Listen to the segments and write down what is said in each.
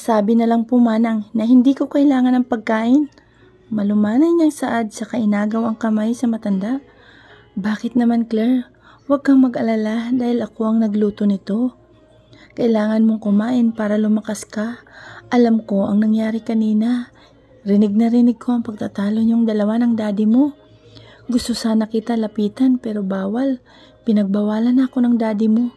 Sabi na lang po manang na hindi ko kailangan ng pagkain. Malumanay niyang saad sa kainagaw ang kamay sa matanda. Bakit naman Claire? Huwag kang mag-alala dahil ako ang nagluto nito. Kailangan mong kumain para lumakas ka. Alam ko ang nangyari kanina. Rinig na rinig ko ang pagtatalo niyong dalawa ng daddy mo. Gusto sana kita lapitan pero bawal. Pinagbawalan ako ng daddy mo.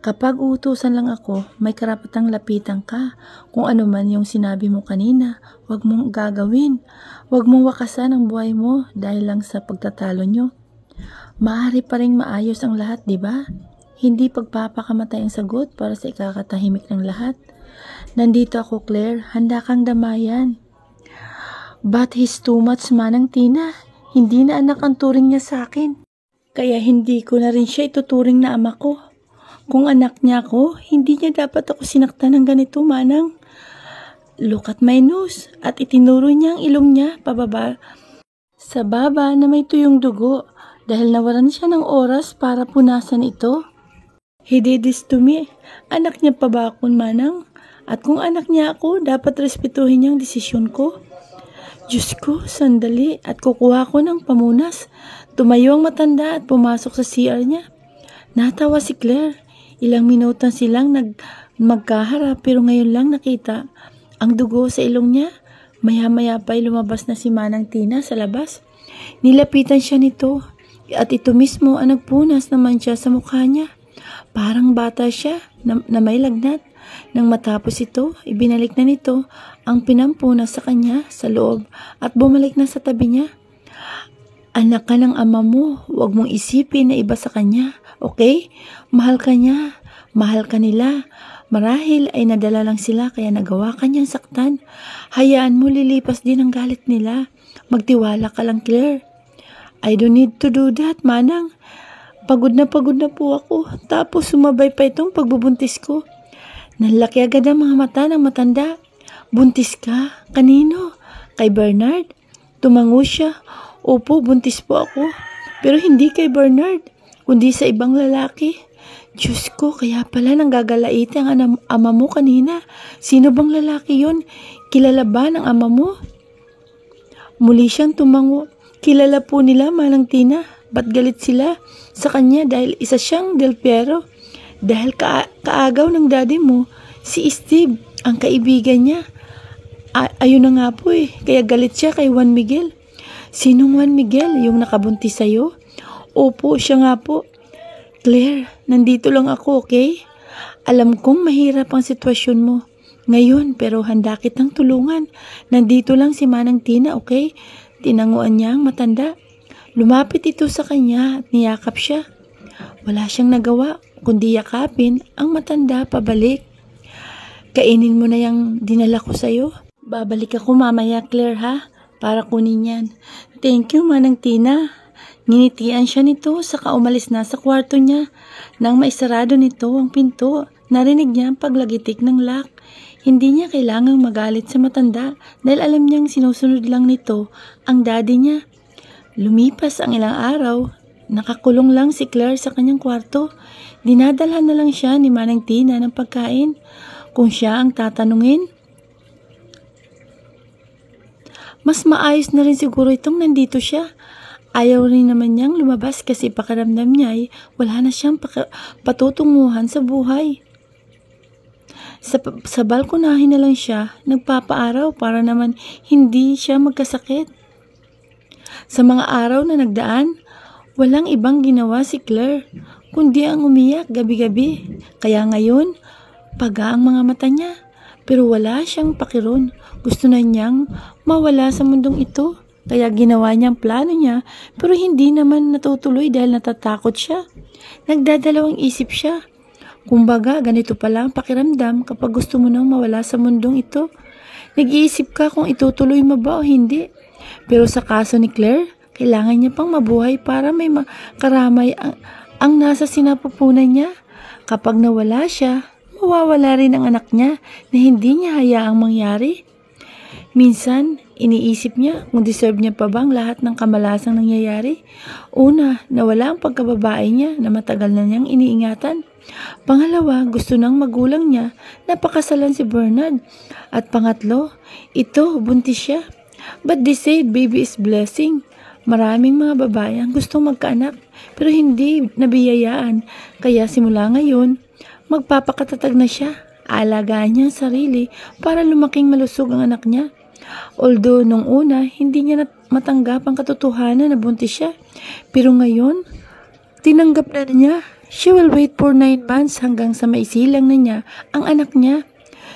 Kapag uutusan lang ako, may karapatang lapitan ka. Kung ano man yung sinabi mo kanina, huwag mong gagawin. Huwag mong wakasan ang buhay mo dahil lang sa pagtatalo nyo. Maaari pa ring maayos ang lahat, di ba? Hindi pagpapakamatay ang sagot para sa ikakatahimik ng lahat. Nandito ako, Claire. Handa kang damayan. But he's too much, manang Tina. Hindi na anak ang turing niya sa akin. Kaya hindi ko na rin siya ituturing na ama ko. Kung anak niya ako, hindi niya dapat ako sinaktan ng ganito, manang. Look at my nose. At itinuro niya ang ilong niya pababa sa baba na may tuyong dugo dahil nawalan siya ng oras para punasan ito. He did this to me. Anak niya pa ba ako, manang? At kung anak niya ako, dapat respetuhin niya ang desisyon ko. Diyos ko, sandali at kukuha ko ng pamunas. Tumayo ang matanda at pumasok sa CR niya. Natawa si Claire. Ilang minuto silang magkaharap pero ngayon lang nakita ang dugo sa ilong niya. Maya-maya pa'y lumabas na si Manang Tina sa labas. Nilapitan siya nito at ito mismo ang nagpunas naman siya sa mukha niya. Parang bata siya na may lagnat. Nang matapos ito, ibinalik na nito ang pinampunas sa kanya sa loob at bumalik na sa tabi niya. Anak ka ng ama mo, huwag mong isipin na iba sa kanya, okay? Mahal ka niya, mahal ka nila. Marahil ay nadala lang sila kaya nagawa ka niyang saktan. Hayaan mo lilipas din ang galit nila. Magtiwala ka lang, Claire. I don't need to do that, manang. Pagod na po ako. Tapos sumabay pa itong pagbubuntis ko. Nalaki agad ang mga mata ng matanda. Buntis ka? Kanino? Kay Bernard? Tumango siya. Opo, buntis po ako. Pero hindi kay Bernard, kundi sa ibang lalaki. Diyos ko, kaya pala nanggagalaiti ang ama mo kanina. Sino bang lalaki yon? Kilala ba ng ama mo? Muli siyang tumango. Kilala po nila, Manang Tina. Ba't galit sila sa kanya dahil isa siyang Del Piero? Dahil kaagaw ng daddy mo, si Steve, ang kaibigan niya. Ayun na nga po kaya galit siya kay Juan Miguel. Sinong Juan Miguel? Yung nakabuntis sa'yo? Opo, siya nga po. Claire, nandito lang ako, okay? Alam kong mahirap ang sitwasyon mo ngayon, pero handa kitang tulungan. Nandito lang si Manang Tina, okay? Tinanguan niya ang matanda. Lumapit ito sa kanya at niyakap siya. Wala siyang nagawa, kundi yakapin ang matanda pabalik. Kainin mo na yung dinala ko sa'yo. Babalik ako mamaya, Claire, ha? Para kunin yan. Thank you, Manang Tina. Nginitian siya nito saka umalis na sa kwarto niya. Nang maisarado nito ang pinto, narinig niya ang paglagitik ng lock. Hindi niya kailangang magalit sa matanda dahil alam niyang sinusunod lang nito ang daddy niya. Lumipas ang ilang araw, nakakulong lang si Claire sa kanyang kwarto. Dinadalhan na lang siya ni Manang Tina ng pagkain. Kung siya ang tatanungin, mas maayos na rin siguro itong nandito siya. Ayaw rin naman niyang lumabas kasi pakiramdam niya ay wala na siyang patutunguhan sa buhay. Sa balkonahin na lang siya nagpapaaraw para naman hindi siya magkasakit. Sa mga araw na nagdaan, walang ibang ginawa si Claire, kundi ang umiyak gabi-gabi. Kaya ngayon, paga ang mga mata niya, pero wala siyang pakiron. Gusto na niyang mawala sa mundong ito. Kaya ginawa niyang plano niya, pero hindi naman natutuloy dahil natatakot siya. Nagdadalawang isip siya. Kumbaga, ganito pala ang pakiramdam kapag gusto mo nang mawala sa mundong ito. Nag-iisip ka kung itutuloy mo ba o hindi. Pero sa kaso ni Claire, kailangan niya pang mabuhay para may karamay ang nasa sinapupunan niya. Kapag nawala siya, mawawala rin ang anak niya na hindi niya hayaang mangyari. Minsan, iniisip niya kung deserve niya pa bang lahat ng kamalasang nangyayari. Una, nawala ang pagkababae niya na matagal na niyang iniingatan. Pangalawa, gusto ng magulang niya na pakasalan si Bernard. At pangatlo, ito, buntis siya. But they say baby is blessing. Maraming mga babae ang gustong magkaanak pero hindi nabiyayaan. Kaya simula ngayon, magpapakatatag na siya. Aalagaan niya ang sarili para lumaking malusog ang anak niya. Although nung una, hindi niya matanggap ang katotohanan na buntis siya. Pero ngayon, tinanggap na niya. She will wait for 9 months hanggang sa maisilang na niya ang anak niya.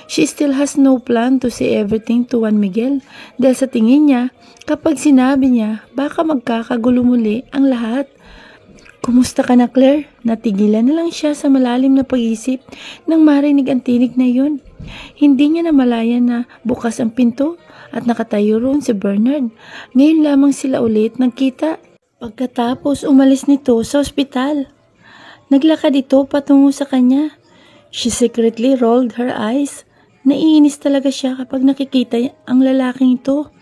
She still has no plan to say everything to Juan Miguel dahil sa tingin niya, kapag sinabi niya, baka magkakagulo muli ang lahat. Kumusta ka na, Claire? Natigilan na lang siya sa malalim na pag-isip nang marinig ang tinig na yun. Hindi niya namalayan na bukas ang pinto at nakatayo roon si Bernard. Ngayon lamang sila ulit nagkita. Pagkatapos umalis nito sa ospital, naglakad ito patungo sa kanya. She secretly rolled her eyes. Naiinis talaga siya kapag nakikita ang lalaking ito.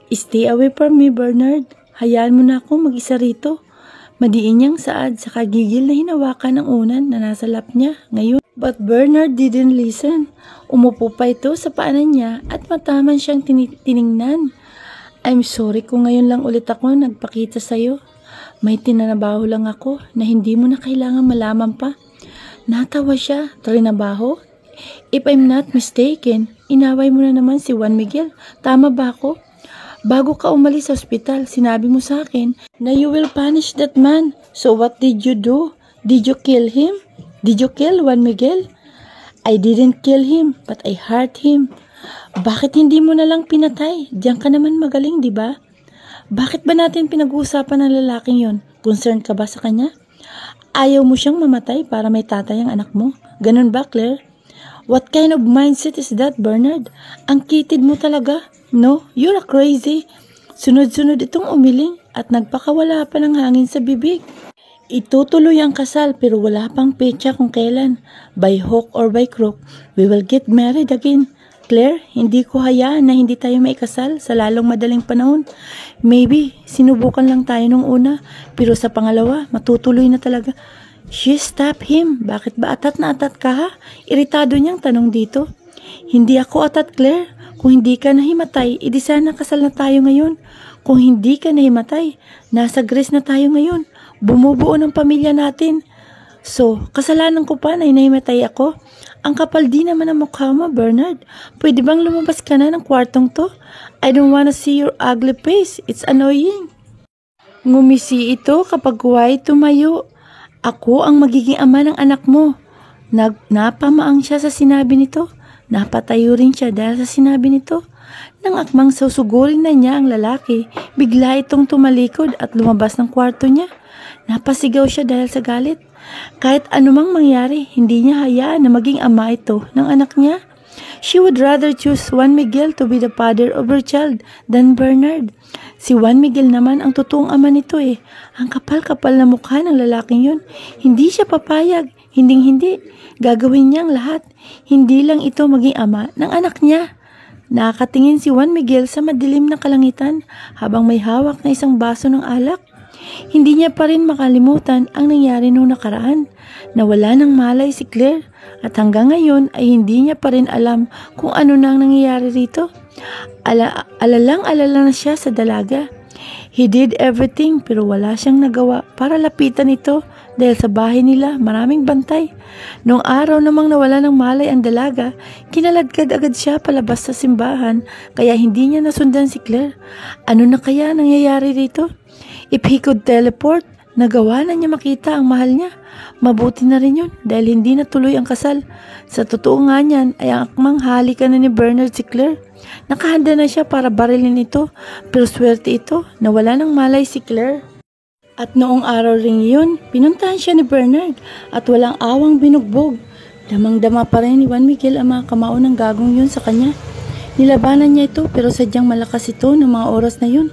Stay away from me, Bernard. Hayaan mo na akong mag-isa rito. Madiin niyang saad sa kagigil na hinawakan ng unan na nasa lap niya ngayon. But Bernard didn't listen. Umupo pa ito sa paanan niya at mataman siyang tiningnan. I'm sorry kung ngayon lang ulit ako nagpakita sa'yo. May tinanabaho lang ako na hindi mo na kailangan malaman pa. Natawa siya. Trinabaho? If I'm not mistaken, inaway mo na naman si Juan Miguel. Tama ba ako? Bago ka umalis sa ospital, sinabi mo sa akin na you will punish that man. So what did you do? Did you kill him? Did you kill Juan Miguel? I didn't kill him, but I hurt him. Bakit hindi mo na lang pinatay? Diyan ka naman magaling, di ba? Bakit ba natin pinag-uusapan ng lalaking yon? Concerned ka ba sa kanya? Ayaw mo siyang mamatay para may tatay ang anak mo? Ganun ba, Claire? What kind of mindset is that, Bernard? Ang kitid mo talaga. No, you're crazy. Sunod-sunod itong umiling at nagpakawala pa ng hangin sa bibig. Itutuloy ang kasal pero wala pang petsa kung kailan. By hook or by crook, we will get married again. Claire, hindi ko hayaan na hindi tayo maikasal sa lalong madaling panahon. Maybe, sinubukan lang tayo nung una, pero sa pangalawa, matutuloy na talaga. She stopped him. Bakit ba atat na atat ka ha? Iritado niyang tanong dito. Hindi ako atat, Claire. Kung hindi ka nahimatay, edi sana kasal na tayo ngayon. Kung hindi ka nahimatay, nasa Greece na tayo ngayon. Bumubuo ng pamilya natin. So, kasalanan ko pa na nahimatay ako? Ang kapal di naman ang mukha mo, Bernard. Pwede bang lumabas ka na ng kwartong to? I don't wanna see your ugly face. It's annoying. Ngumisi ito kapag huwag tumayo. Ako ang magiging ama ng anak mo. Napamaang siya sa sinabi nito. Napatayo rin siya dahil sa sinabi nito. Nang akmang susugurin na niya ang lalaki, bigla itong tumalikod at lumabas ng kwarto niya. Napasigaw siya dahil sa galit. Kahit anumang mangyari, hindi niya hayaan na maging ama ito ng anak niya. She would rather choose Juan Miguel to be the father of her child than Bernard. Si Juan Miguel naman ang totoong ama nito eh. Ang kapal-kapal na mukha ng lalaking yun. Hindi siya papayag. Hinding-hindi. Gagawin niya ang lahat. Hindi lang ito maging ama ng anak niya. Nakatingin si Juan Miguel sa madilim na kalangitan habang may hawak na isang baso ng alak. Hindi niya pa rin makalimutan ang nangyari noong nakaraan. Nawala ng malay si Claire at hanggang ngayon ay hindi niya pa rin alam kung ano na ang nangyayari rito. Alalang-alala na siya sa dalaga. He did everything pero wala siyang nagawa para lapitan ito dahil sa bahay nila maraming bantay. Noong araw namang nawala ng malay ang dalaga, kinaladkad agad siya palabas sa simbahan kaya hindi niya nasundan si Claire. Ano na kaya nangyayari rito? If he could teleport, nagawa na niya makita ang mahal niya. Mabuti na rin yun dahil hindi natuloy ang kasal. Sa totoo nga niyan ay ang akmang halikan na ni Bernard si Claire. Nakahanda na siya para barilin ito pero swerte ito na wala ng malay si Claire. At noong araw ring yun, pinuntahan siya ni Bernard at walang awang binugbog. Damang-dama pa rin ni Juan Miguel ang mga kamao ng gagong yun sa kanya. Nilabanan niya ito pero sadyang malakas ito ng mga oras na yun.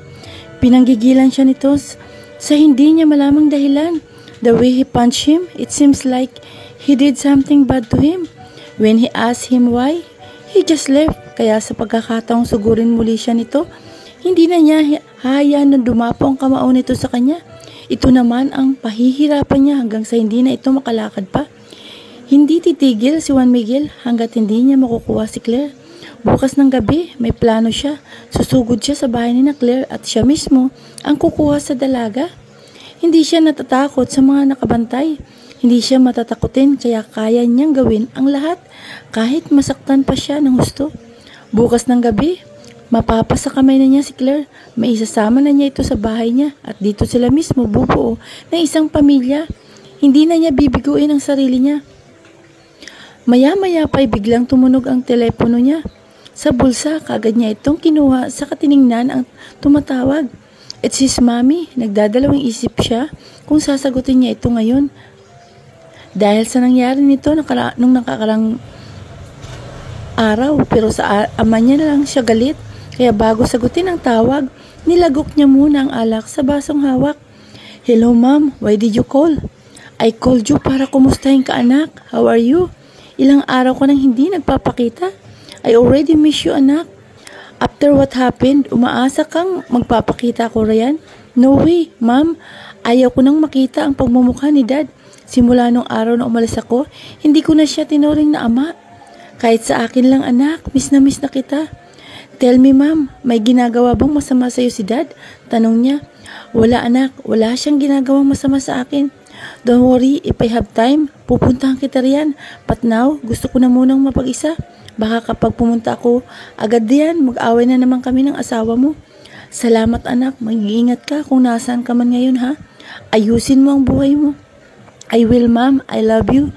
Pinanggigilan siya nito sa hindi niya malamang dahilan. The way he punched him, it seems like he did something bad to him. When he asked him why, He just left. Kaya sa pagkakataong sugurin muli siya nito, hindi na niya hahayaan na dumapo ang kamao nito sa kanya. Ito naman ang pahihirapan niya hanggang sa hindi na ito makalakad pa. Hindi titigil si Juan Miguel hanggat hindi niya makukuha si Claire. Bukas ng gabi, may plano siya. Susugod siya sa bahay ni na Claire at siya mismo ang kukuha sa dalaga. Hindi siya natatakot sa mga nakabantay. Hindi siya matatakutin kaya kaya niyang gawin ang lahat kahit masaktan pa siya ng husto. Bukas ng gabi, mapapasa kamay na niya si Claire. May isasama na niya ito sa bahay niya at dito sila mismo bubuo ng isang pamilya. Hindi na niya bibiguin ang sarili niya. Maya-maya pa'y biglang tumunog ang telepono niya. Sa bulsa, kagad niya itong kinuha sa katiningnan ang tumatawag. It's his mommy. Nagdadalawang isip siya kung sasagutin niya ito ngayon. Dahil sa nangyari nito nung nakakarang araw, pero sa ama niya na lang siya galit. Kaya bago sagutin ang tawag, nilagok niya muna ang alak sa basong hawak. Hello ma'am, why did you call? I called you para kumustahin ka anak. How are you? Ilang araw ko nang hindi nagpapakita. I already miss you anak. After what happened, umaasa kang magpapakita ko Ryan? No way, ma'am. Ayaw ko nang makita ang pagmumukha ni dad. Simula nung araw na umalis ako, hindi ko na siya tinuring na ama. Kahit sa akin lang anak, miss na kita. Tell me ma'am, may ginagawa bang masama sa'yo si dad? Tanong niya. Wala anak, wala siyang ginagawang masama sa akin. Don't worry, if I have time, pupuntahan kita riyan. But now, gusto ko na munang mapag-isa. Baka kapag pumunta ako, agad diyan, mag-away na naman kami ng asawa mo. Salamat anak, mag-iingat ka kung nasaan ka man ngayon ha. Ayusin mo ang buhay mo. I will ma'am, I love you.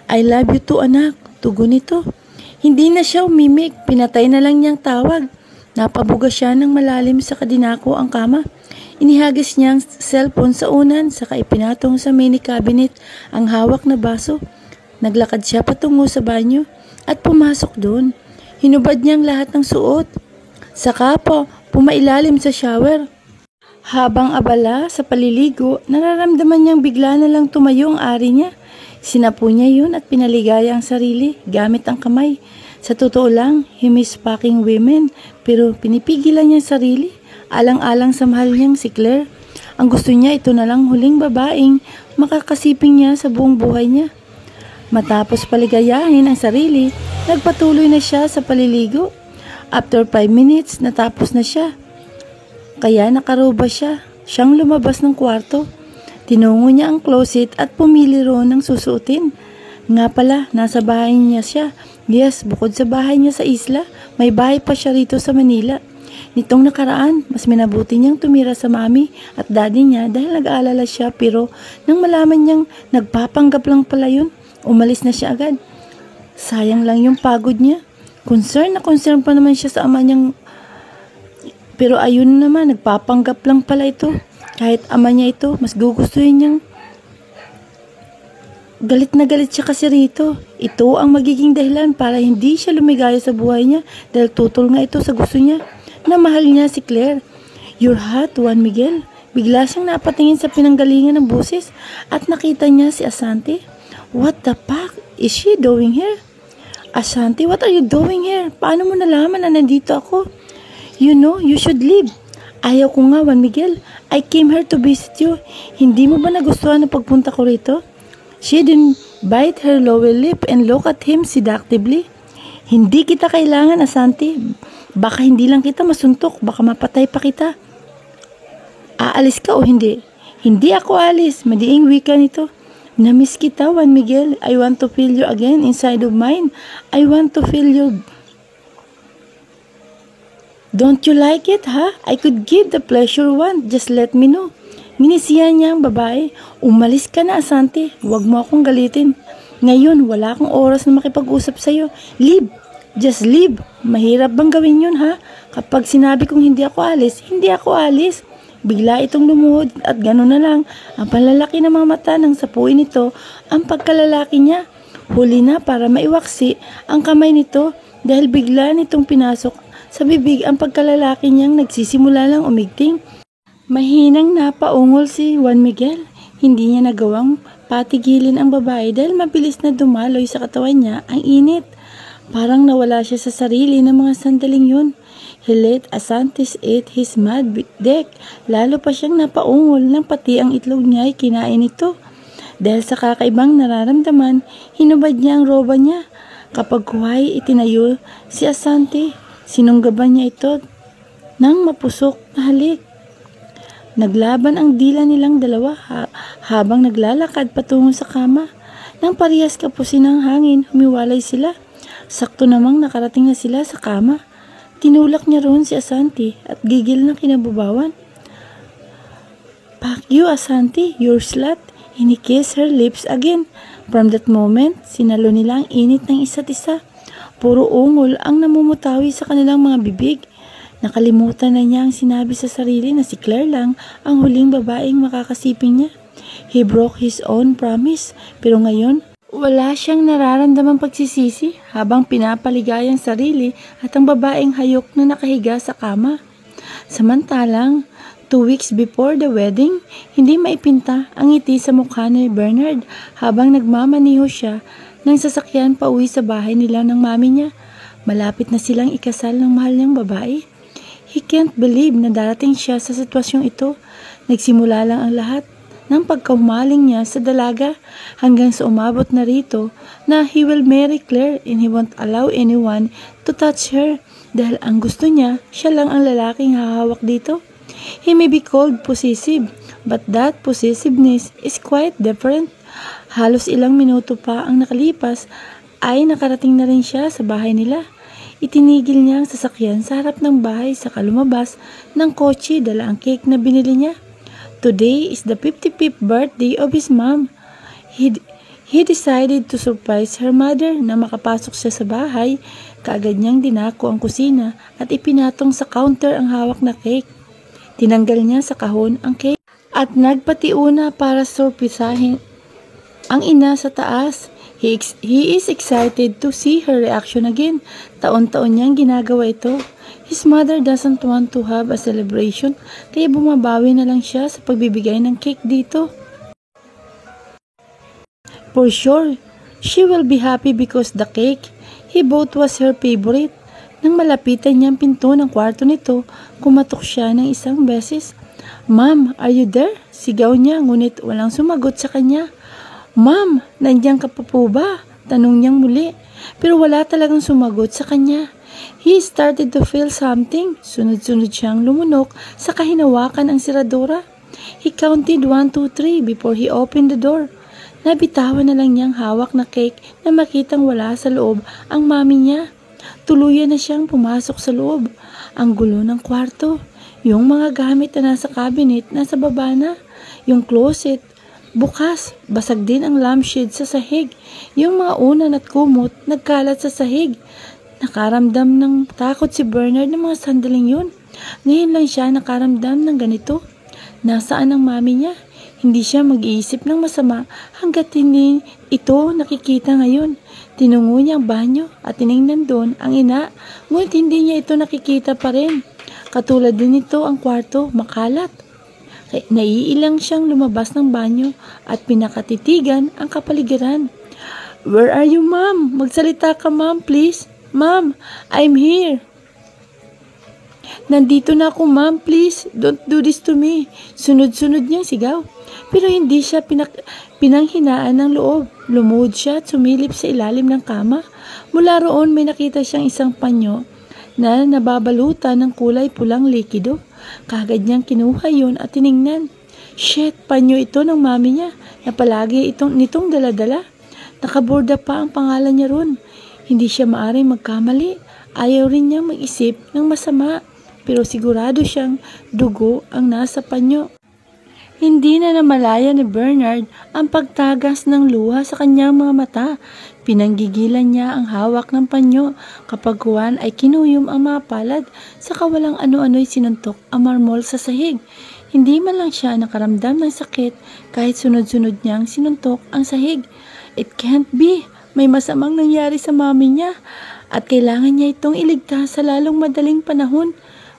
I love you too anak. Tugon ito. Hindi na siya umimik, pinatay na lang niyang tawag. Napabuga siya ng malalim sa kadinako ang kama. Inihagis niya ang cellphone sa unan, saka ipinatong sa mini cabinet ang hawak na baso. Naglakad siya patungo sa banyo at pumasok doon. Hinubad niya ang lahat ng suot. Saka po, pumailalim sa shower. Habang abala sa paliligo, nararamdaman niyang bigla na lang tumayo ang ari niya. Sinapo niya yun at pinaligaya ang sarili gamit ang kamay. Sa totoo lang, he miss fucking women, pero pinipigilan niya ang sarili. Alang-alang sa mahal niyang si Claire. Ang gusto niya ito na lang huling babaeng makakasiping niya sa buong buhay niya. Matapos paligayahin ang sarili, nagpatuloy na siya sa paliligo. After 5 minutes, natapos na siya. Kaya nakaroba siya. Siyang lumabas ng kwarto. Tinungo niya ang closet at pumili roon ng susuotin. Nga pala, nasa bahay niya siya. Yes, bukod sa bahay niya sa isla, may bahay pa siya rito sa Manila. Nitong nakaraan, mas minabuti niyang tumira sa mami at daddy niya dahil nag-aalala siya pero nang malaman niyang nagpapanggap lang pala yun, umalis na siya agad. Sayang lang yung pagod niya. Concern na concern pa naman siya sa ama niyang pero ayun naman, nagpapanggap lang pala ito. Kahit ama niya ito, mas gugustuhin niyang galit na galit siya kasi rito. Ito ang magiging dahilan para hindi siya lumigaya sa buhay niya dahil tutol nga ito sa gusto niya. Na mahal niya si Claire. You're hot, Juan Miguel. Bigla siyang napatingin sa pinanggalingan ng busis at nakita niya si Asante. What the fuck is she doing here? Asante, what are you doing here? Paano mo nalaman na nandito ako? You know, you should leave. Ayaw ko nga, Juan Miguel. I came here to visit you. Hindi mo ba nagustuhan ang pagpunta ko rito? She didn't bite her lower lip and look at him seductively. Hindi kita kailangan, Asante. Baka hindi lang kita masuntok, baka mapatay pa kita. Aalis ka o hindi? Hindi ako alis, madiing wika nito. Namiss kita, Juan Miguel. I want to feel you again inside of mine. I want to feel you. Don't you like it, ha? I could give the pleasure one. Just let me know. Minisiyan niya ang babae. Umalis ka na, Asante. Huwag mo akong galitin. Ngayon, wala akong oras na makipag-usap sa'yo. Leave. Just leave. Mahirap bang gawin yun, ha? Kapag sinabi kong hindi ako alis, hindi ako alis. Bigla itong lumuhod at gano'n na lang. Ang panlalaki ng mga mata ng sapuin nito, ang pagkalalaki niya. Huli na para maiwaksi ang kamay nito dahil bigla nitong pinasok sa bibig ang pagkalalaki niyang nagsisimula lang umigting. Mahinang napaungol si Juan Miguel. Hindi niya nagawang patigilin ang babae dahil mabilis na dumaloy sa katawan niya ang init. Parang nawala siya sa sarili ng mga sandaling yun. He let Asantis eat his mad deck. Lalo pa siyang napaungol nang pati ang itlog niya ay kinain ito. Dahil sa kakaibang nararamdaman, hinubad niya ang roba niya. Kapag kuhay itinayo si Asante, sinunggaban niya ito ng mapusok na halik. Naglaban ang dila nilang dalawa habang naglalakad patungo sa kama. Nang parehas kapusin ng hangin, humiwalay sila. Sakto namang nakarating na sila sa kama. Tinulak niya roon si Asante at gigil na kinabubawan. "Fuck you, Asante, you're slut." He kissed her lips again. From that moment, sinalo nila ang init ng isa't isa. Puro ungol ang namumutawi sa kanilang mga bibig. Nakalimutan na niya ang sinabi sa sarili na si Claire lang ang huling babaeng makakasiping niya. He broke his own promise, pero ngayon, wala siyang nararamdamang pagsisisi habang pinapaligay ang sarili at ang babaeng hayok na nakahiga sa kama. Samantalang, 2 weeks before the wedding, hindi maipinta ang ngiti sa mukha ni Bernard habang nagmamaniho siya ng sasakyan pauwi sa bahay nila ng mami niya. Malapit na silang ikasal ng mahal niyang babae. He can't believe na darating siya sa sitwasyong ito. Nagsimula lang ang lahat ng pagkahumaling niya sa dalaga hanggang sa umabot na rito na he will marry Claire and he won't allow anyone to touch her dahil ang gusto niya, siya lang ang lalaking hahawak dito. He may be called possessive, but that possessiveness is quite different. Halos ilang minuto pa ang nakalipas ay nakarating na rin siya sa bahay nila. Itinigil niya ang sasakyan sa harap ng bahay saka lumabas ng kotse dala ang cake na binili niya. Today is the 55th birthday of his mom. He decided to surprise her mother na makapasok siya sa bahay. Kaagad niyang dinako ang kusina at ipinatong sa counter ang hawak na cake. Tinanggal niya sa kahon ang cake at nagpatiuna para sorpresahin ang ina sa taas. He is excited to see her reaction again. Taon-taon niyang ginagawa ito. His mother doesn't want to have a celebration, kaya bumabawi na lang siya sa pagbibigay ng cake dito. For sure, she will be happy because the cake he bought was her favorite. Nang malapitan niya ang pinto ng kwarto nito, kumatok siya ng isang beses. "Ma'am, are you there?" Sigaw niya, ngunit walang sumagot sa kanya. "Ma'am, nandiyan ka pa po ba?" Tanong niyang muli, pero wala talagang sumagot sa kanya. He started to feel something. Sunod-sunod siyang lumunok sa kahinawakan ang siradura. He counted 1, 2, 3 before he opened the door. Nabitawan na lang niyang hawak na cake na makitang wala sa loob ang mami niya. Tuluyan na siyang pumasok sa loob. Ang gulo ng kwarto. Yung mga gamit na nasa cabinet, nasa baba na. Yung closet, bukas. Basag din ang lampshade sa sahig. Yung mga unan at kumot, nagkalat sa sahig. Nakaramdam ng takot si Bernard ng mga sandaling yun. Ngayon lang siya nakaramdam ng ganito. Nasaan ang mami niya? Hindi siya mag-iisip ng masama hanggat hindi ito nakikita ngayon. Tinungo niya ang banyo at tiningnan doon ang ina, ngunit hindi niya ito nakikita pa rin. Katulad din ito ang kwarto, makalat. Naiilang siyang lumabas ng banyo at pinakatitigan ang kapaligiran. "Where are you, ma'am? Magsalita ka, ma'am, please. Ma'am, I'm here." "Nandito na ako, ma'am, please. Don't do this to me." Sunod-sunod niyang sigaw. Pero hindi siya pinanghinaan ng loob. Lumuhod siya at sumilip sa ilalim ng kama. Mula roon may nakita siyang isang panyo na nababalutan ng kulay pulang likido. Kagad niyang kinuha yun at tiningnan. Shit, panyo ito ng mami niya na palagi nitong daladala. Nakaborda pa ang pangalan niya ron. Hindi siya maaring magkamali. Ayaw rin niyang mag-isip ng masama. Pero sigurado siyang dugo ang nasa panyo. Hindi na namalaya ni Bernard ang pagtagas ng luha sa kanyang mga mata. Pinanggigilan niya ang hawak ng panyo. Kapag Juan ay kinuyom ang mga palad, saka walang ano-ano'y sinuntok ang marmol sa sahig. Hindi man lang siya nakaramdam ng sakit kahit sunod-sunod niyang sinuntok ang sahig. It can't be. May masamang nangyari sa mami niya at kailangan niya itong iligtas sa lalong madaling panahon.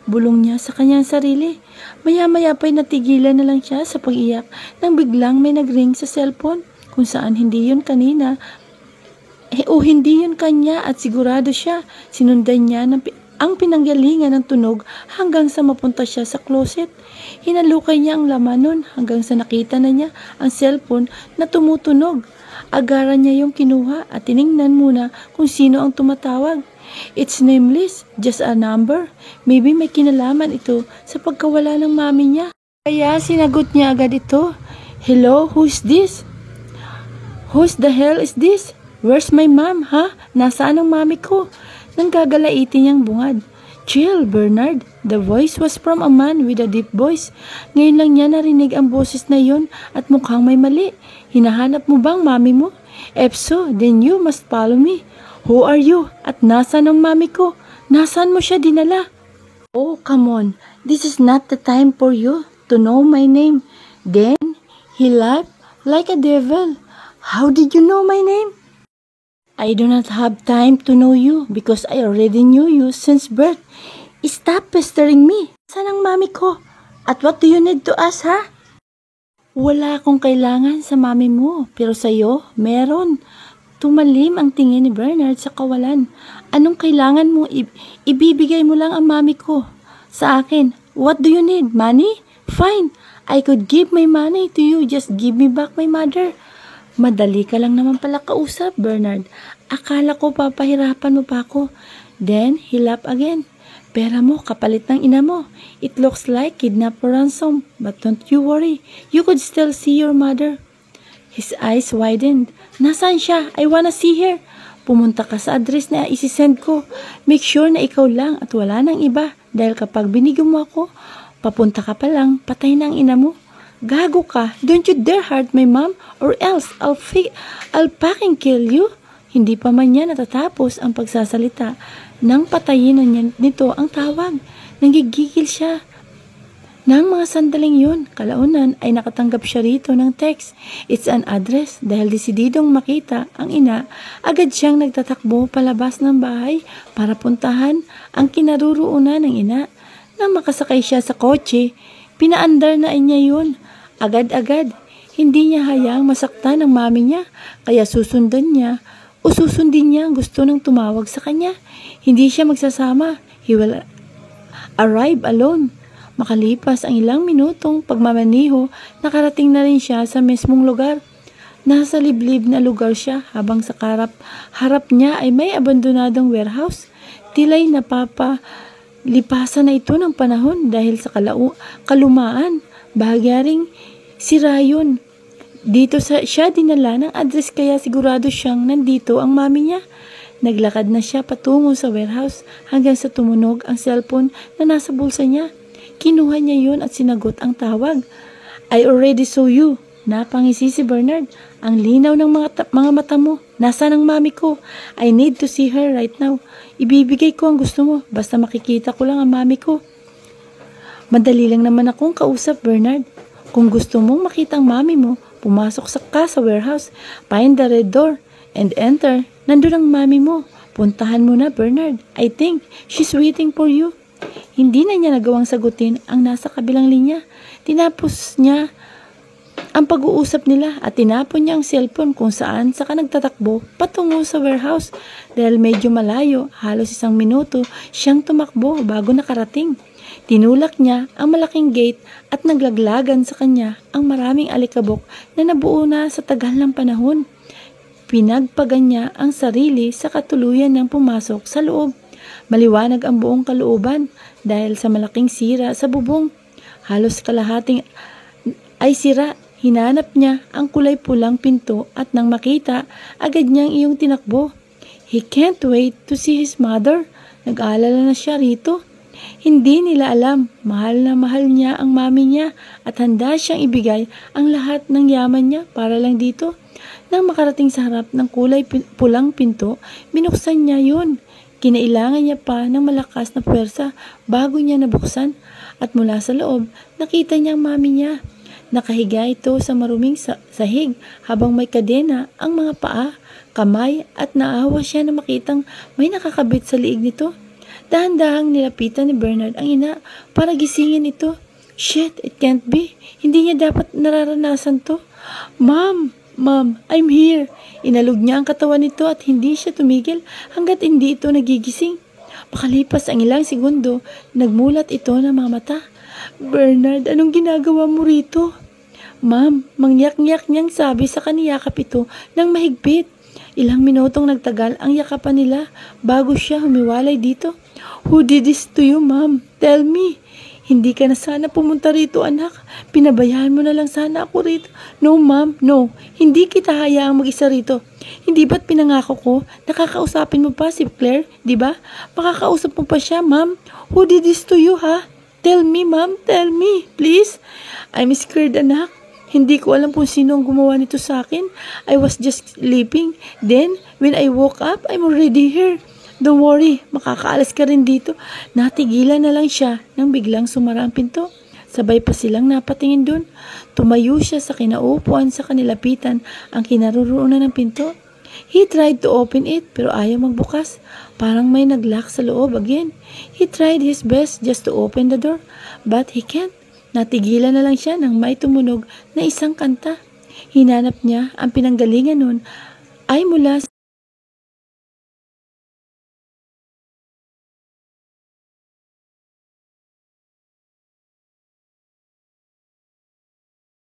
Bulong niya sa kanyang sarili. Maya-maya pa'y natigilan na lang siya sa pag-iyak nang biglang may nag-ring sa cellphone kung saan hindi yun kanina. hindi yun kanya at sigurado siya. Sinundan niya ang pinanggalingan ng tunog hanggang sa mapunta siya sa closet. Hinalukay niya ang laman nun hanggang sa nakita na niya ang cellphone na tumutunog. Agaran niya yung kinuha at tiningnan muna kung sino ang tumatawag. It's nameless, just a number. Maybe may kinalaman ito sa pagkawala ng mami niya. Kaya sinagot niya agad ito. Hello, who's this? Who's the hell is this? Where's my mom, ha? Nasaan ang mami ko? Nang gagalaitin niyang bungad. Chill, Bernard. The voice was from a man with a deep voice. Ngayon lang niya narinig ang boses na yun at mukhang may mali. Hinahanap mo bang mami mo? If so, then you must follow me. Who are you? At nasaan ang mami ko? Nasaan mo siya dinala? Oh, come on. This is not the time for you to know my name. Then, he laughed like a devil. How did you know my name? I do not have time to know you because I already knew you since birth. Stop pestering me. Saan ang mami ko? At what do you need to ask, ha? Wala akong kailangan sa mami mo, pero sa'yo, meron. Tumalim ang tingin ni Bernard sa kawalan. Anong kailangan mo? Ibibigay mo lang ang mami ko. Sa akin, what do you need? Money? Fine. I could give my money to you. Just give me back my mother. Madali ka lang naman pala kausap, Bernard. Akala ko papahirapan mo pa ako. Then, he laughed again. Pera mo, kapalit ng ina mo. It looks like kidnap or ransom. But don't you worry. You could still see your mother. His eyes widened. Nasaan siya? I wanna see her. Pumunta ka sa address na isisend ko. Make sure na ikaw lang at wala nang iba. Dahil kapag binigyan mo ako, papunta ka pa lang, patay na ang ina mo. Gago ka. Don't you dare hurt my mom or else I'll fucking kill you. Hindi pa man niya natatapos ang pagsasalita nang patayin na niya nito ang tawag. Nanggigigil siya. Nang mga sandaling yun, kalaunan ay nakatanggap siya rito ng text. It's an address. Dahil desididong makita ang ina, agad siyang nagtatakbo palabas ng bahay para puntahan ang kinaruroonan ng ina. Nang makasakay siya sa kotse, pinaandar na niya yun. Agad-agad, hindi niya hayaang masaktan ng mami niya, kaya susundin niya o susundin niya ang gusto ng tumawag sa kanya. Hindi siya magsasama. He will arrive alone. Makalipas ang ilang minutong pagmamaniho, nakarating na rin siya sa mismong lugar. Nasa liblib na lugar siya habang sa harap niya ay may abandonadong warehouse. Tila'y napapalipasan na ito ng panahon dahil sa kalumaan. Bahagyaring sira yun. Dito siya dinala ng address kaya sigurado siyang nandito ang mami niya. Naglakad na siya patungo sa warehouse hanggang sa tumunog ang cellphone na nasa bulsa niya. Kinuha niya yun at sinagot ang tawag. I already saw you. Napangisi si Bernard. Ang linaw ng mga mata mo. Nasaan ang mami ko? I need to see her right now. Ibibigay ko ang gusto mo. Basta makikita ko lang ang mami ko. Madali lang naman akong kausap, Bernard. Kung gusto mong makita ang mami mo, pumasok sa warehouse, find the red door, and enter. Nandun ang mami mo. Puntahan mo na, Bernard. I think she's waiting for you. Hindi na niya nagawang sagutin ang nasa kabilang linya. Tinapos niya ang pag-uusap nila at tinapon niya ang cellphone kung saan saka nagtatakbo patungo sa warehouse. Dahil medyo malayo, halos 1 minuto, siyang tumakbo bago nakarating. Tinulak niya ang malaking gate at naglaglagan sa kanya ang maraming alikabok na nabuo na sa tagal ng panahon. Pinagpagan niya ang sarili sa katuluyan ng pumasok sa loob. Maliwanag ang buong kalooban dahil sa malaking sira sa bubong. Halos kalahating ay sira. Hinanap niya ang kulay pulang pinto at nang makita, agad niyang iyong tinakbo. He can't wait to see his mother. Nag-aalala na siya rito. Hindi nila alam, mahal na mahal niya ang mami niya at handa siyang ibigay ang lahat ng yaman niya para lang dito. Nang makarating sa harap ng kulay pulang pinto, binuksan niya yun. Kinailangan niya pa ng malakas na puwersa bago niya nabuksan at mula sa loob, nakita niya ang mami niya. Nakahiga ito sa maruming sahig habang may kadena ang mga paa, kamay at naawa siya na makitang may nakakabit sa liig nito. Dahan-dahang nilapitan ni Bernard ang ina para gisingin ito. Shit, it can't be. Hindi niya dapat nararanasan to. Mom, Ma'am, I'm here. Inalog niya ang katawan nito at hindi siya tumigil hanggat hindi ito nagigising. Makalipas ang ilang segundo, nagmulat ito ng mga mata. Bernard, anong ginagawa mo rito? Ma'am, mangyak-ngyak niyang sabi sa kaniyakap ito ng mahigpit. Ilang minutong nagtagal ang yakapan nila bago siya humiwalay dito. Who did this to you, ma'am? Tell me. Hindi ka na sana pumunta rito, anak. Pinabayaan mo na lang sana ako rito. No, ma'am, no. Hindi kita hayaang mag-isa rito. Hindi ba't pinangako ko? Nakakausapin mo pa si Claire, di ba? Makakausap mo pa siya, ma'am. Who did this to you, ha? Tell me, ma'am. Tell me, please. I'm scared, anak. Hindi ko alam kung sino ang gumawa nito sa akin. I was just sleeping. Then, when I woke up, I'm already here. Don't worry, makakaalis ka rin dito. Natigilan na lang siya nang biglang sumara ang pinto. Sabay pa silang napatingin dun. Tumayo siya sa kinaupuan sa kanilapitan ang kinaroroonan ng pinto. He tried to open it pero ayaw magbukas. Parang may naglock sa loob again. He tried his best just to open the door but he can't. Natigilan na lang siya nang may tumunog na isang kanta. Hinanap niya ang pinanggalingan nun ay mula